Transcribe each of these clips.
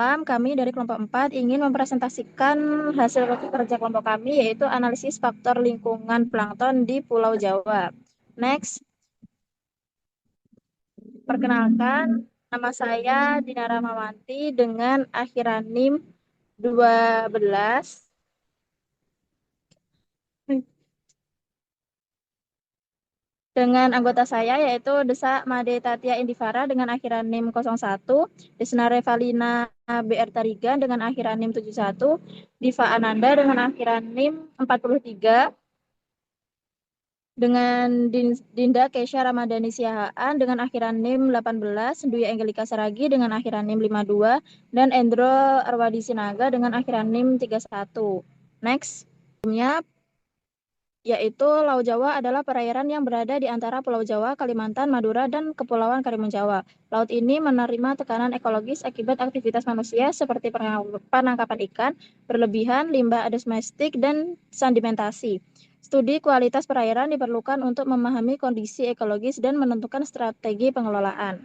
Kami dari kelompok 4 ingin mempresentasikan hasil kerja kelompok kami, yaitu analisis faktor lingkungan plankton di Pulau Jawa. Next, perkenalkan, nama saya Dinara Mawanti dengan akhiran NIM 12. Dengan anggota saya yaitu Desa Made Tatia Indivara dengan akhiran NIM 01, Desna Revalina BR Tarigan dengan akhiran NIM 71, Diva Ananda dengan akhiran NIM 43, dengan Dinda Kesha Ramadhani Siahaan dengan akhiran NIM 18, Dwi Angelika Saragi dengan akhiran NIM 52, dan Endro Arwadi Sinaga dengan akhiran NIM 31. Next, yaitu Laut Jawa adalah perairan yang berada di antara Pulau Jawa, Kalimantan, Madura, dan Kepulauan Karimun Jawa. Laut ini menerima tekanan ekologis akibat aktivitas manusia seperti penangkapan ikan berlebihan, limbah domestik, dan sedimentasi. Studi kualitas perairan diperlukan untuk memahami kondisi ekologis dan menentukan strategi pengelolaan.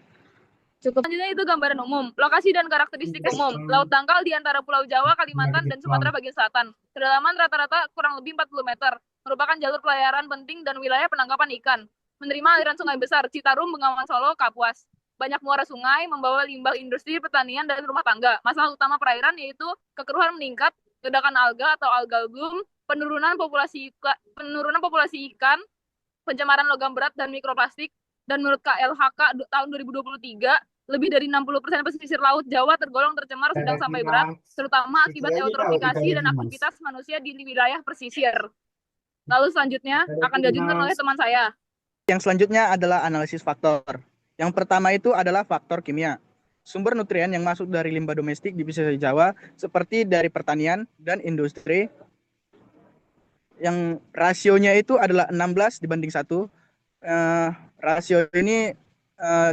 Selanjutnya itu gambaran umum, lokasi dan karakteristik umum. Laut dangkal di antara Pulau Jawa, Kalimantan, dan Sumatera bagian selatan. Kedalaman rata-rata kurang lebih 40 meter. Merupakan jalur pelayaran penting dan wilayah penangkapan ikan. Menerima aliran sungai besar, Citarum, Bengawan Solo, Kapuas. Banyak muara sungai, membawa limbah industri, pertanian, dan rumah tangga. Masalah utama perairan yaitu kekeruhan meningkat, ledakan alga atau algal bloom, penurunan populasi ikan, pencemaran logam berat dan mikroplastik, dan menurut KLHK tahun 2023, lebih dari 60% pesisir laut Jawa tergolong tercemar sedang sampai berat, terutama akibat eutrofikasi dan aktivitas manusia di wilayah pesisir. Lalu selanjutnya akan dilanjutkan oleh teman saya. Yang selanjutnya adalah analisis faktor. Yang pertama itu adalah faktor kimia. Sumber nutrien yang masuk dari limbah domestik di pesisir Jawa seperti dari pertanian dan industri yang rasionya itu adalah 16:1. Rasio ini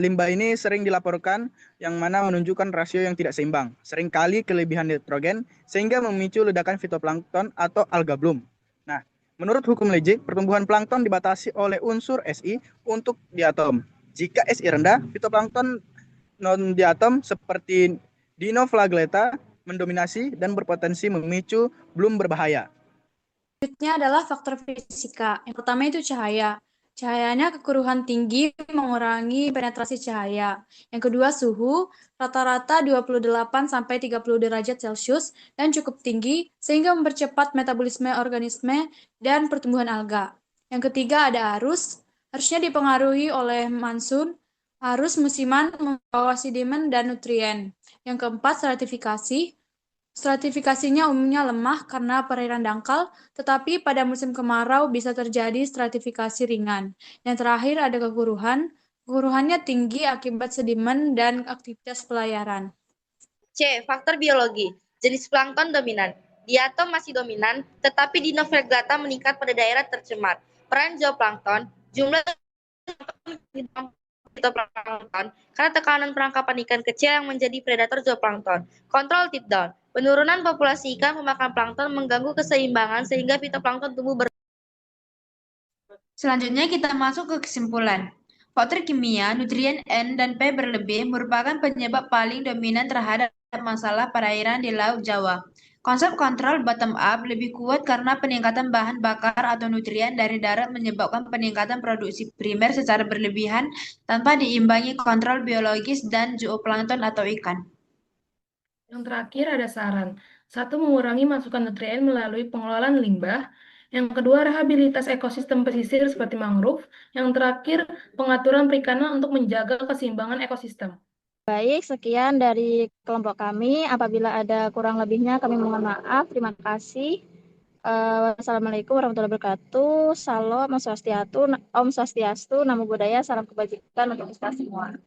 limbah ini sering dilaporkan yang mana menunjukkan rasio yang tidak seimbang, seringkali kelebihan nitrogen sehingga memicu ledakan fitoplankton atau alga bloom. Nah, menurut hukum Leibniz, pertumbuhan plankton dibatasi oleh unsur Si untuk diatom. Jika Si rendah, fitoplankton non-diatom seperti Dinoflagellata mendominasi dan berpotensi memicu bloom berbahaya. Selanjutnya adalah faktor fisika. Yang pertama itu cahaya. Cahayanya kekeruhan tinggi mengurangi penetrasi cahaya. Yang kedua suhu, rata-rata 28-30 derajat Celcius dan cukup tinggi sehingga mempercepat metabolisme organisme dan pertumbuhan alga. Yang ketiga ada arus. Arusnya dipengaruhi oleh monsun, arus musiman membawa sedimen dan nutrien. Yang keempat stratifikasi. Stratifikasinya umumnya lemah karena perairan dangkal, tetapi pada musim kemarau bisa terjadi stratifikasi ringan. Yang terakhir ada keguruhan. Keguruhannya tinggi akibat sedimen dan aktivitas pelayaran. C. Faktor biologi. Jenis plankton dominan. Diatom masih dominan, tetapi Dinoflagellata meningkat pada daerah tercemar. Peran zooplankton, jumlah fitoplankton karena tekanan penangkapan ikan kecil yang menjadi predator zooplankton. Kontrol tip down. Penurunan populasi ikan pemakan plankton mengganggu keseimbangan sehingga fitoplankton tumbuh Selanjutnya kita masuk ke kesimpulan. Faktor kimia, nutrien N dan P berlebih merupakan penyebab paling dominan terhadap masalah perairan di Laut Jawa. Konsep kontrol bottom up lebih kuat karena peningkatan bahan bakar atau nutrien dari darat menyebabkan peningkatan produksi primer secara berlebihan tanpa diimbangi kontrol biologis dan zooplankton atau ikan. Yang terakhir ada saran. 1. Mengurangi masukan nutrien melalui pengelolaan limbah. Yang kedua, rehabilitas ekosistem pesisir seperti mangrove. Yang terakhir, pengaturan perikanan untuk menjaga keseimbangan ekosistem. Baik, sekian dari kelompok kami. Apabila ada kurang lebihnya, kami mohon maaf. Terima kasih. Wassalamualaikum warahmatullahi wabarakatuh. Salam Om Swastiastu, Namo Buddhaya, salam kebajikan untuk kita semua.